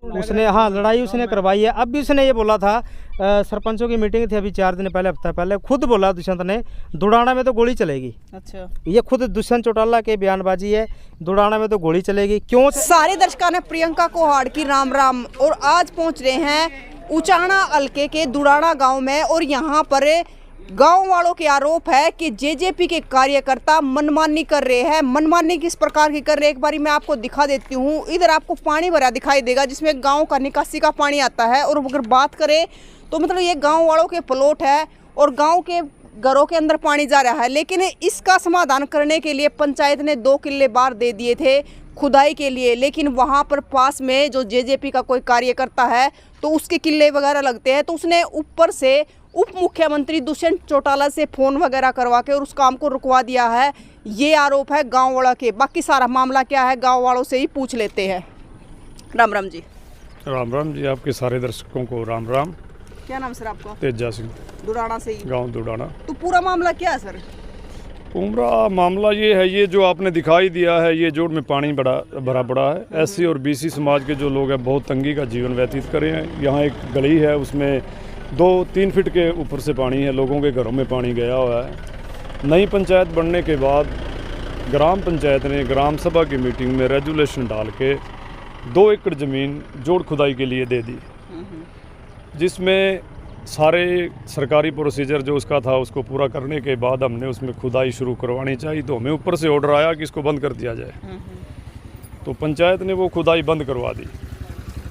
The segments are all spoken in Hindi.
उसने हाँ लड़ाई उसने करवाई है। अब भी उसने ये बोला था, सरपंचों की मीटिंग थी अभी 4 दिन पहले, हफ्ता पहले, खुद बोला दुष्यंत ने, दुड़ाना में तो गोली चलेगी। अच्छा, ये खुद दुष्यंत चौटाला के बयानबाजी है, दुड़ाना में तो गोली चलेगी। क्यों? सारे दर्शकों ने प्रियंका कोहाड़ की राम राम, और आज पहुंच रहे हैं उचाना हल्के के दुड़ाना गांव में, और यहाँ पर गांव वालों के आरोप है कि जेजेपी के कार्यकर्ता मनमानी कर रहे हैं। मनमानी किस प्रकार की कर रहे हैं, एक बारी मैं आपको दिखा देती हूँ। इधर आपको पानी भरा दिखाई देगा जिसमें गांव का निकासी का पानी आता है, और अगर बात करें तो मतलब ये गांव वालों के प्लॉट है और गांव के घरों के अंदर पानी जा रहा है। लेकिन इसका समाधान करने के लिए पंचायत ने 2 किल्ले बार दे दिए थे खुदाई के लिए, लेकिन वहां पर पास में जो जेजेपी का कोई कार्यकर्ता है तो उसके किल्ले वगैरह लगते हैं, तो उसने ऊपर से उप मुख्यमंत्री दुष्यंत चौटाला से फोन वगैरह करवा के और उस काम को रुकवा दिया है। ये आरोप है गांव वालों के। बाकी सारा मामला क्या है गांव वालों से ही पूछ लेते हैं। राम राम जी। राम राम जी, आपके सारे दर्शकों को राम राम। क्या नाम सर आपका? तेजा सिंह, दुड़ाना से ही, गांव दुड़ाना। तो पूरा मामला क्या है सर? पूरा मामला ये है, ये जो आपने दिखाई दिया है, ये जोड़ में पानी भरा पड़ा है। एससी और बीसी समाज के जो लोग हैं बहुत तंगी का जीवन व्यतीत कर रहे हैं। यहाँ एक गली है, उसमें 2-3 फीट के ऊपर से पानी है, लोगों के घरों में पानी गया हुआ है। नई पंचायत बनने के बाद ग्राम पंचायत ने ग्राम सभा की मीटिंग में रेजुलेशन डाल के 2 एकड़ ज़मीन जोड़ खुदाई के लिए दे दी, जिसमें सारे सरकारी प्रोसीजर जो उसका था उसको पूरा करने के बाद हमने उसमें खुदाई शुरू करवानी चाहिए, तो हमें ऊपर से ऑर्डर आया कि इसको बंद कर दिया जाए। तो पंचायत ने वो खुदाई बंद करवा दी।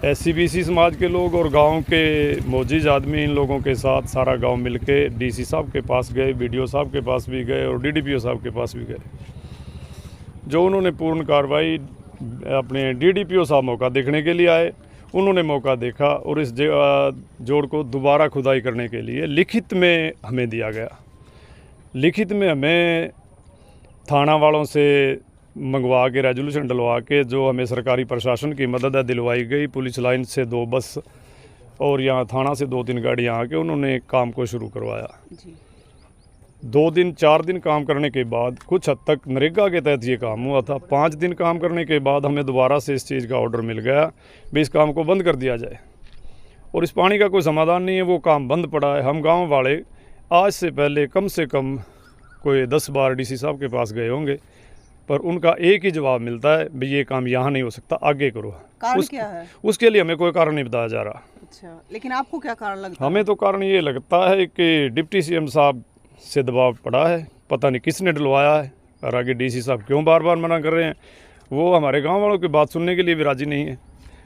एससी बीसी समाज के लोग और गांव के मोजीज आदमी, इन लोगों के साथ सारा गांव मिलके डीसी साहब के पास गए, बीडीओ साहब के पास भी गए और डीडीपीओ साहब के पास भी गए। जो उन्होंने पूर्ण कार्रवाई, अपने डीडीपीओ साहब मौका देखने के लिए आए, उन्होंने मौका देखा और इस जोड़ को दोबारा खुदाई करने के लिए लिखित में हमें दिया गया। लिखित में हमें थाना वालों से मंगवा के रेजोल्यूशन डलवा के जो हमें सरकारी प्रशासन की मदद है दिलवाई गई। पुलिस लाइन से 2 बस और यहाँ थाना से 2-3 गाड़ियाँ आके उन्होंने काम को शुरू करवाया। 2-4 दिन काम करने के बाद कुछ हद तक नरेगा के तहत ये काम हुआ था। 5 दिन काम करने के बाद हमें दोबारा से इस चीज़ का ऑर्डर मिल गया भी इस काम को बंद कर दिया जाए, और इस पानी का कोई समाधान नहीं है, वो काम बंद पड़ा है। हम गांव वाले आज से पहले कम से कम कोई 10 बार डीसी साहब के पास गए होंगे, पर उनका एक ही जवाब मिलता है भी ये काम यहाँ नहीं हो सकता, आगे करो। कारण क्या है? उसके लिए हमें कोई कारण नहीं बताया जा रहा। अच्छा, लेकिन आपको क्या कारण लगता है? हमें तो कारण ये लगता है कि डिप्टी सीएम साहब से दबाव पड़ा है, पता नहीं किसने डलवाया है, और आगे डीसी साहब क्यों बार बार मना कर रहे हैं। वो हमारे गांव वालों की बात सुनने के लिए भी राजी नहीं है।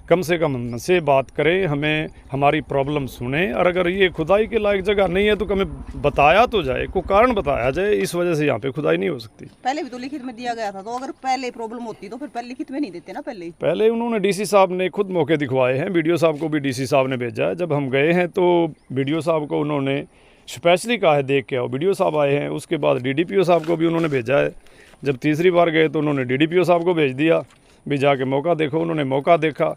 कम से कम हमसे बात करें, हमें हमारी प्रॉब्लम सुने, और अगर ये खुदाई के लायक जगह नहीं है तो हमें बताया तो जाए, कोई कारण बताया जाए, इस वजह से यहाँ पे खुदाई नहीं हो सकती। पहले भी तो लिखित में दिया गया था, तो अगर पहले प्रॉब्लम होती तो फिर पहले लिखित में नहीं देते ना? पहले उन्होंने डीसी साहब ने खुद मौके दिखवाए हैं, बीडीओ साहब को भी डीसी साहब ने भेजा है। जब हम गए हैं तो बीडीओ साहब को उन्होंने स्पेशली कहा है देख के आओ, बीडीओ साहब आए हैं। उसके बाद डीडीपीओ साहब को भी उन्होंने भेजा है। जब तीसरी बार गए तो उन्होंने डीडीपीओ साहब को भेज दिया भी जाके मौका देखो। उन्होंने मौका देखा,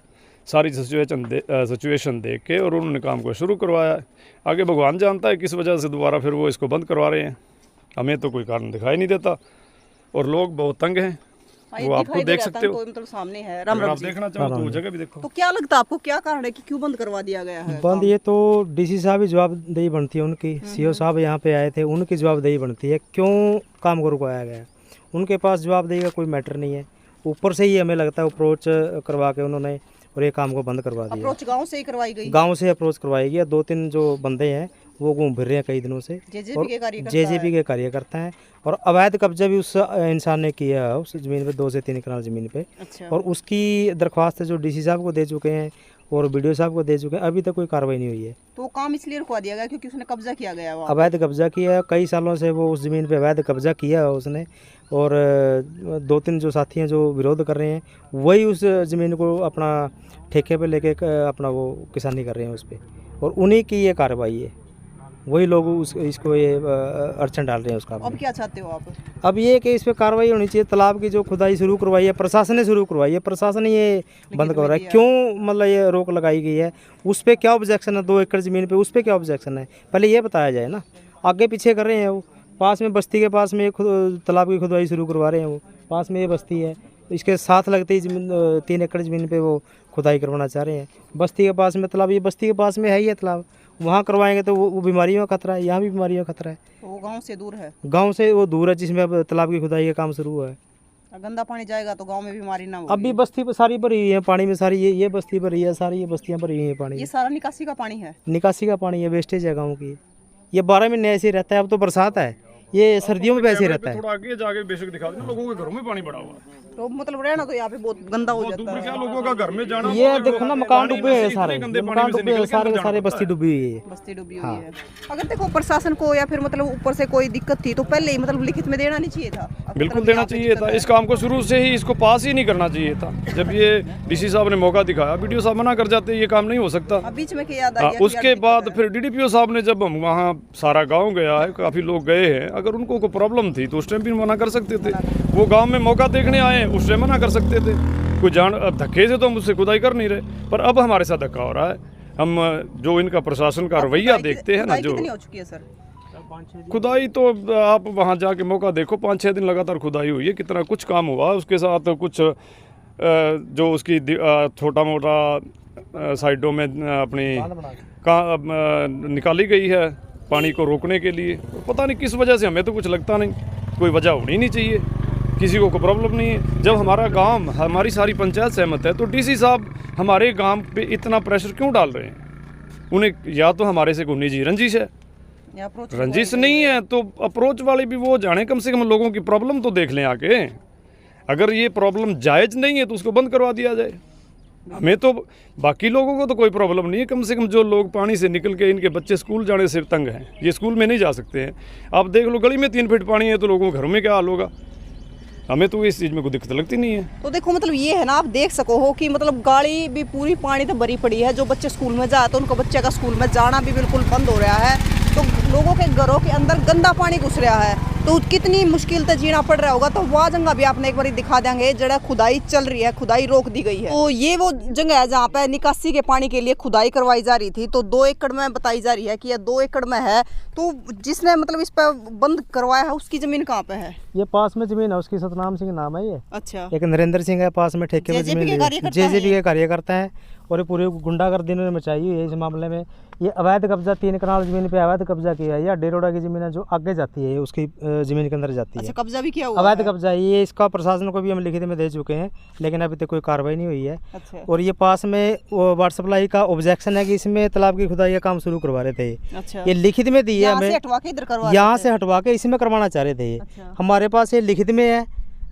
सारी सिचुएशन देख के, और उन्होंने काम को शुरू करवाया। आगे भगवान जानता है किस वजह से दोबारा फिर वो इसको बंद करवा रहे हैं, हमें तो कोई कारण दिखाई नहीं देता, और लोग बहुत तंग हैं। वो आपको देख सकते हो, मतलब सामने है। राम राम आप देखना चाहो तो जगह भी देखो। तो क्या लगता है आपको, क्या कारण है कि क्यों बंद करवा दिया गया है? बंद ये तो डीसी साहब ही जवाबदेही बनती है उनकी। सीओ साहब यहाँ पे आए थे, उनकी जवाबदेही बनती है क्यों काम को रुकवाया गया। उनके पास जवाबदेही का कोई मैटर नहीं है। ऊपर से ही हमें लगता है अप्रोच करवा के उन्होंने और ये काम को बंद करवा दिया। अप्रोच गांव से ही करवाई गई? गांव से अप्रोच करवाई गई। 2-3 जो बंदे हैं वो घूम फिर रहे हैं कई दिनों से, जेजेपी के कार्यकर्ता हैं, और अवैध कब्जा भी उस इंसान ने किया है उस ज़मीन पे, 2 से 3 कनाल ज़मीन पे। अच्छा। और उसकी दरख्वास्त जो डीसी साहब को दे चुके हैं और बीडीओ साहब को दे चुके हैं, अभी तक कोई कार्रवाई नहीं हुई है। तो काम इसलिए रुकवा दिया गया क्योंकि उसने कब्जा किया गया, अवैध कब्जा किया है। कई सालों से वो उस ज़मीन पे अवैध कब्जा किया है उसने, और 2-3 जो साथी हैं जो विरोध कर रहे हैं वही उस ज़मीन को अपना ठेके पे लेके अपना वो किसानी कर रहे हैं उस पर, और उन्हीं की ये कार्रवाई है। वही लोग इसको ये अड़चन डाल रहे हैं उसका। अब क्या चाहते हो आप? अब ये कि इस पर कार्रवाई होनी चाहिए। तालाब की जो खुदाई शुरू करवाई है प्रशासन ने शुरू करवाई है, प्रशासन ये बंद करवा रहा है। क्यों मतलब ये रोक लगाई गई है, उस पर क्या ऑब्जेक्शन है? 2 एकड़ ज़मीन पे उस पर क्या ऑब्जेक्शन है, पहले ये बताया जाए ना। आगे पीछे कर रहे हैं वो, पास में बस्ती के पास में तालाब की खुदाई शुरू करवा रहे हैं वो, पास में ये बस्ती है, इसके साथ लगते ही 3 एकड़ ज़मीन पे वो खुदाई करवाना चाह रहे हैं। बस्ती के पास में तालाब, ये बस्ती के पास में है ही है तालाब, वहाँ करवाएंगे तो वो बीमारियों का खतरा है, यहाँ भी बीमारियों का खतरा है। वो गांव से दूर है, गांव से वो दूर है जिसमें अब तालाब की खुदाई का काम शुरू हुआ है। गंदा पानी जाएगा तो गांव में बीमारी ना हो। अभी बस्ती पर सारी भरी हुई है पानी में, सारी ये बस्ती भरी है, सारी ये बस्तियाँ भरी हुई हैं पानी। ये सारा निकासी का पानी है, निकासी का पानी है, वेस्टेज है गाँव की। ये 12 महीने ऐसे ही रहता है। अब तो बरसात है, ये सर्दियों में भी ऐसे ही रहता है। थोड़ा आगे जाके बेशक दिखा देना, लोगों के घरों में पानी पड़ा हुआ है। तो मतलब रहना तो यहाँ पे बहुत गंदा हो जाता है। क्या लोगों का घर में जाना, ये देखो ना मकान डूबे हैं सारे, ये मकान डूबे हैं सारे के सारे, बस्ती डूबी हुई है। बस्ती डूबी हुई है। अगर देखो प्रशासन को या फिर मतलब ऊपर से कोई दिक्कत थी तो पहले ही मतलब लिखित में देना नहीं चाहिए था। बिल्कुल देना चाहिए था। इस काम को शुरू से ही इसको पास ही नहीं करना चाहिए था। जब ये डीसी साहब ने मौका दिखाया, वीडियो साहब मना कर जाते ये काम नहीं हो सकता। बीच में क्या याद आ गया, उसके बाद फिर डीडीपीओ साहब ने, जब हम वहाँ सारा गांव गया है, काफ़ी लोग गए हैं, अगर उनको कोई प्रॉब्लम थी तो उस टाइम भी मना कर सकते थे। वो गांव में मौका देखने आए, उस टाइम मना कर सकते थे। कोई जान धक्के से तो हम उससे खुदाई कर नहीं रहे, पर अब हमारे साथ धक्का हो रहा है। हम जो इनका प्रशासन का रवैया देखते हैं ना, जो कितनी हो चुकी है सर खुदाई, तो आप वहाँ जाके मौका देखो, 5-6 दिन लगातार खुदाई हुई है, कितना कुछ काम हुआ। उसके साथ कुछ जो उसकी छोटा मोटा साइडों में अपनी निकाली गई है पानी को रोकने के लिए। पता नहीं किस वजह से, हमें तो कुछ लगता नहीं, कोई वजह होनी नहीं चाहिए, किसी को कोई प्रॉब्लम नहीं है। जब हमारा गांव, हमारी सारी पंचायत सहमत है, तो डीसी साहब हमारे गांव पे इतना प्रेशर क्यों डाल रहे हैं? उन्हें या तो हमारे से कोई निजी रंजिश है, रंजिश नहीं है तो अप्रोच वाले भी वो जाने, कम से कम लोगों की प्रॉब्लम तो देख लें आके। अगर ये प्रॉब्लम जायज़ नहीं है तो उसको बंद करवा दिया जाए। हमें तो, बाकी लोगों को तो कोई प्रॉब्लम नहीं है, कम से कम जो लोग पानी से निकल के, इनके बच्चे स्कूल जाने से तंग हैं, ये स्कूल में नहीं जा सकते हैं। आप देख लो गली में 3 फीट पानी है तो लोगों के घरों में क्या हाल होगा। हमें तो इस चीज़ में कोई दिक्कत लगती नहीं है। तो देखो मतलब ये है ना, आप देख सको हो कि मतलब गाड़ी भी पूरी पानी तो भरी पड़ी है। जो बच्चे स्कूल में जाते हैं उनको बच्चे का स्कूल में जाना भी बिल्कुल बंद हो रहा है। तो लोगों के घरों के अंदर गंदा पानी घुस रहा है, तो कितनी मुश्किल से जीना पड़ रहा होगा। तो वह जगह भी आपने एक बार दिखा देंगे जगह खुदाई चल रही है, खुदाई रोक दी गई है। तो ये वो जगह है जहाँ पे निकासी के पानी के लिए खुदाई करवाई जा रही थी। तो 2 एकड़ में बताई जा रही है कि यह 2 एकड़ में है। तो जिसने मतलब इस पे बंद करवाया है उसकी जमीन कहाँ पे है? ये पास में जमीन है उसकी, सतनाम सिंह नाम है ये। अच्छा, एक नरेंद्र सिंह है पास में, ठेके में जमीन, जेजेपी के कार्यकर्ता है। और ये पूरे गुंडागर्दी इन्होंने मचाई हुई है इस मामले में। ये अवैध कब्जा 3 कनाल जमीन पे अवैध कब्जा किया है। या डेरोडा की जमीन है जो आगे जाती है, उसकी जमीन के अंदर जाती है। अच्छा, कब्जा भी किया हुआ अवैध है? कब्जा ये इसका प्रशासन को भी हम लिखित में दे चुके हैं, लेकिन अभी तक कोई कार्रवाई नहीं हुई है। अच्छा। और ये पास में वाटर सप्लाई का ऑब्जेक्शन है कि इसमें तालाब की खुदाई का काम शुरू करवा रहे थे। अच्छा। ये लिखित में दी है हमें, यहाँ से हटवा के इसमें करवाना चाह रहे थे ये। अच्छा। हमारे पास ये लिखित में है,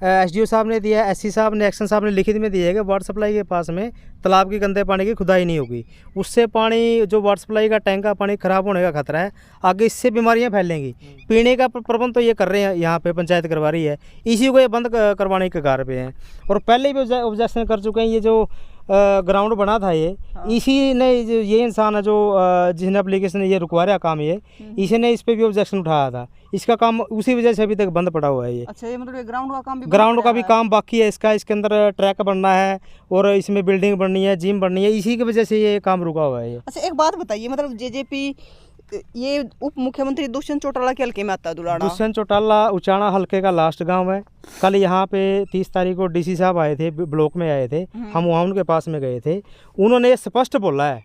एसडीओ साहब ने दिया है, एससी साहब ने, एक्शन साहब ने लिखित में दिया है कि वाटर सप्लाई के पास में तालाब की गंदे पानी की खुदाई नहीं होगी। उससे पानी, जो वाटर सप्लाई का टैंक का पानी खराब होने का खतरा है, आगे इससे बीमारियां फैलेंगी। पीने का प्रबंध तो ये कर रहे हैं, यहाँ पे पंचायत करवा रही है, इसी को ये बंद करवाने के कगार पे हैं। और पहले भी ऑब्जेक्शन कर चुके हैं। ये जो ग्राउंड बना था ये, इसी ने, ये इंसान है जो जिसने एप्लीकेशन ये रुकवा रहा काम, ये इसी ने इस पे भी ऑब्जेक्शन उठाया था। इसका काम उसी वजह से अभी तक बंद पड़ा हुआ है ये। अच्छा, ये मतलब ग्राउंड का काम भी काम बाकी है इसका। इसके अंदर ट्रैक बनना है और इसमें बिल्डिंग बननी है, जिम बननी है, इसी की वजह से ये काम रुका हुआ है ये। अच्छा, एक बात बताइए, मतलब जेजेपी ये उप मुख्यमंत्री दुष्यंत चौटाला के हल्के में आता है दुलाड़ा? दुष्यंत चौटाला उचाना हल्के का लास्ट गांव है। कल यहाँ पे 30 तारीख को डीसी साहब आए थे, ब्लॉक में आए थे, हम वहाँ उनके पास में गए थे। उन्होंने ये स्पष्ट बोला है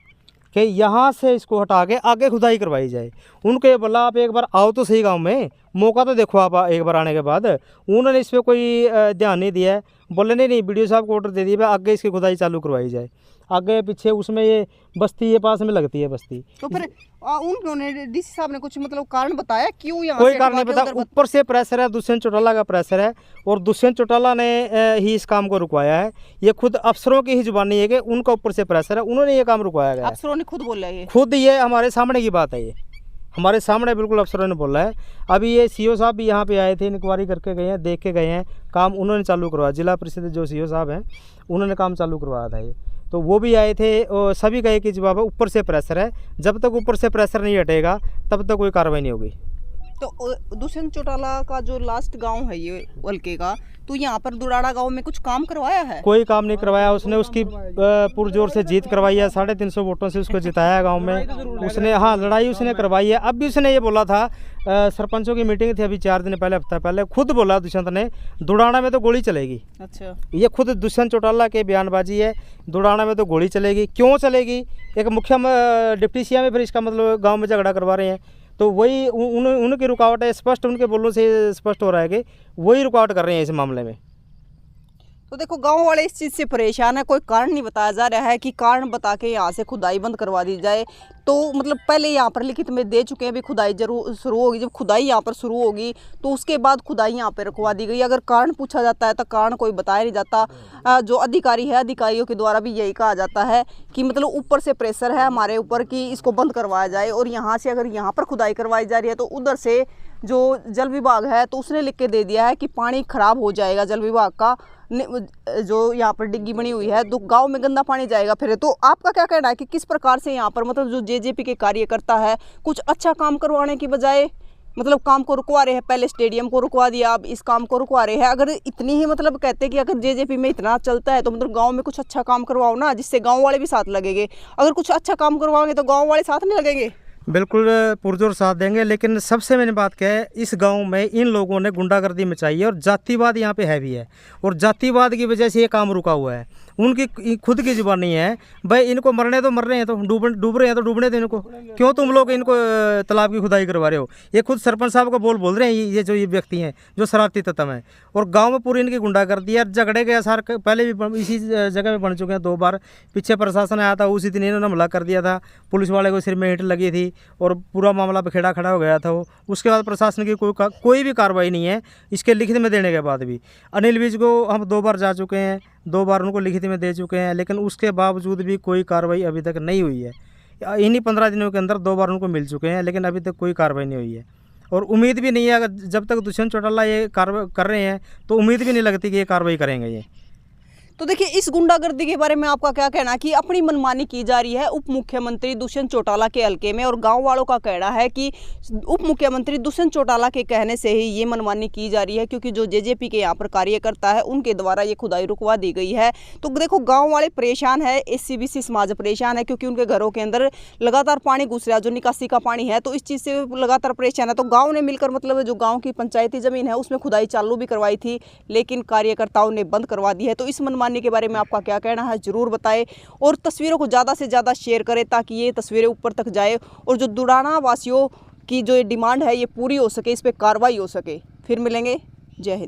कि यहाँ से इसको हटा के आगे खुदाई करवाई जाए। उनको ये बोला आप एक बार आओ तो सही गांव में, मौका तो देखो आप एक बार आने के बाद। उन्होंने इस पर कोई ध्यान नहीं दिया है। बोले नहीं, वीडियो साहब को ऑर्डर दे दिया आगे इसकी खुदाई चालू करवाई जाए। आगे पीछे उसमें ये बस्ती, ये पास में लगती है बस्ती। तो फिर उन्होंने डीसी साहब ने कुछ मतलब कारण बताया क्यों यहाँ? कोई कारण नहीं बताया, ऊपर से प्रेशर है, दुष्यंत चौटाला का प्रेशर है। और दुष्यंत चौटाला ने ही इस काम को रुकवाया है। ये खुद अफसरों की ही जुबानी है कि उनका ऊपर से प्रेशर है, उन्होंने ये काम रुकवाया गया। अफसरों ने खुद बोला है? खुद ये हमारे सामने की बात है, ये हमारे सामने बिल्कुल अफसरों ने बोला है। अभी ये सीओ साहब भी यहाँ पे आए थे, इंक्वायरी करके गए हैं, देख के गए हैं, काम उन्होंने चालू करवाया। जिला परिषद जो सीओ साहब हैं उन्होंने काम चालू करवाया था ये, तो वो भी आए थे। और सभी कहे कि जवाब ऊपर से प्रेशर है, जब तक ऊपर से प्रेशर नहीं हटेगा तब तक कोई कार्रवाई नहीं होगी। तो दुष्यंत चौटाला का जो लास्ट गांव है ये हल्के का, तो यहाँ पर दुराड़ा गांव में कुछ काम करवाया है? कोई काम नहीं करवाया उसने। उसकी पुरजोर से जीत करवाई है, 350 वोटों से उसको जिताया गांव में उसने। हाँ, लड़ाई उसने करवाई है। अब भी उसने ये बोला था, सरपंचों की मीटिंग थी अभी 4 दिन पहले, हफ्ता पहले, खुद बोला दुष्यंत ने, दुड़ाना में तो गोली चलेगी। अच्छा, ये खुद दुष्यंत चौटाला के बयानबाजी है, दुड़ाना में तो गोली चलेगी। क्यों चलेगी? एक मुखिया डिप्टी सीएम है, फिर इसका मतलब गाँव में झगड़ा करवा रहे हैं, तो वही उनकी रुकावट है। स्पष्ट उनके बोलने से स्पष्ट हो रहा है कि वही रुकावट कर रहे हैं इस मामले में। तो देखो गांव वाले इस चीज़ से परेशान है, कोई कारण नहीं बताया जा रहा है कि कारण बता के यहाँ से खुदाई बंद करवा दी जाए। तो मतलब पहले यहाँ पर लिखित में दे चुके हैं भी खुदाई जरूर शुरू होगी, जब खुदाई यहाँ पर शुरू होगी तो उसके बाद खुदाई यहाँ पर रुकवा दी गई। अगर कारण पूछा जाता है तो कारण कोई बताया नहीं जाता। जो अधिकारी है, अधिकारियों के द्वारा भी यही कहा जाता है कि मतलब ऊपर से प्रेशर है हमारे ऊपर कि इसको बंद करवाया जाए, और यहाँ से अगर यहाँ पर खुदाई करवाई जा रही है तो उधर से जो जल विभाग है तो उसने लिख के दे दिया है कि पानी खराब हो जाएगा जल विभाग का, जो यहाँ पर डिग्गी बनी हुई है, तो गांव में गंदा पानी जाएगा फिर। तो आपका क्या कहना है कि किस प्रकार से यहाँ पर मतलब जो जेजेपी के कार्यकर्ता है कुछ अच्छा काम करवाने की बजाय मतलब काम को रुकवा रहे हैं? पहले स्टेडियम को रुकवा दिया, अब इस काम को रुकवा रहे हैं। अगर इतनी ही मतलब कहते हैं कि अगर जेजेपी में इतना चलता है तो मतलब गांव में कुछ अच्छा काम करवाओ ना, जिससे गांव वाले भी साथ लगेंगे। अगर कुछ अच्छा काम करवाओगे तो गांव वाले साथ नहीं लगेंगे? बिल्कुल पुरजोर साथ देंगे, लेकिन सबसे मैंने बात क्या है, इस गांव में इन लोगों ने गुंडागर्दी मचाई है और जातिवाद यहाँ पे है भी है, और जातिवाद की वजह से ये काम रुका हुआ है। उनकी खुद की जुबानी है, भाई इनको मरने तो मर रहे हैं, तो डूब रहे हैं तो डूबने दो इनको, क्यों तुम लोग इनको तालाब की खुदाई करवा रहे हो? ये खुद सरपंच साहब का बोल रहे हैं, ये जो ये व्यक्ति हैं जो शरारती तत्व हैं, और गाँव में पूरी इनकी गुंडागर्दी है। झगड़े के आसार पहले भी इसी जगह में बन चुके हैं 2 बार। पीछे प्रशासन आया था, उसी दिन इन्होंने हमला कर दिया था, पुलिस वाले को सिर में ईंट लगी थी और पूरा मामला बखेड़ा खड़ा हो गया था वो। उसके बाद प्रशासन की कोई भी कार्रवाई नहीं है, इसके लिखित में देने के बाद भी। अनिल विज को हम 2 बार जा चुके हैं, 2 बार उनको लिखित में दे चुके हैं, लेकिन उसके बावजूद भी कोई कार्रवाई अभी तक नहीं हुई है। इन्हीं 15 दिनों के अंदर 2 बार उनको मिल चुके हैं, लेकिन अभी तक कोई कार्रवाई नहीं हुई है, और उम्मीद भी नहीं है। अगर जब तक दुष्यंत चौटाला ये कार्रवाई कर रहे हैं तो उम्मीद भी नहीं लगती कि ये कार्रवाई करेंगे ये। तो देखिए, इस गुंडागर्दी के बारे में आपका क्या कहना है कि अपनी मनमानी की जा रही है उप मुख्यमंत्री दुष्यंत चौटाला के हल्के में, और गांव वालों का कहना है कि उप मुख्यमंत्री दुष्यंत चौटाला के कहने से ही ये मनमानी की जा रही है, क्योंकि जो जेजेपी के यहाँ पर कार्यकर्ता है उनके द्वारा ये खुदाई रुकवा दी गई है। तो देखो, गाँव वाले परेशान है, SC-BC समाज परेशान है, क्योंकि उनके घरों के अंदर लगातार पानी घुस रहा है, जो निकासी का पानी है, तो इस चीज़ से लगातार परेशान है। तो गाँव ने मिलकर मतलब जो गाँव की पंचायती ज़मीन है उसमें खुदाई चालू भी करवाई थी, लेकिन कार्यकर्ताओं ने बंद करवा दी है। तो इस मनमानी के बारे में आपका क्या कहना है, जरूर बताएं, और तस्वीरों को ज़्यादा से ज़्यादा शेयर करें ताकि ये तस्वीरें ऊपर तक जाए और जो दुड़ाना वासियों की जो ये डिमांड है ये पूरी हो सके, इस पर कार्रवाई हो सके। फिर मिलेंगे, जय हिंद।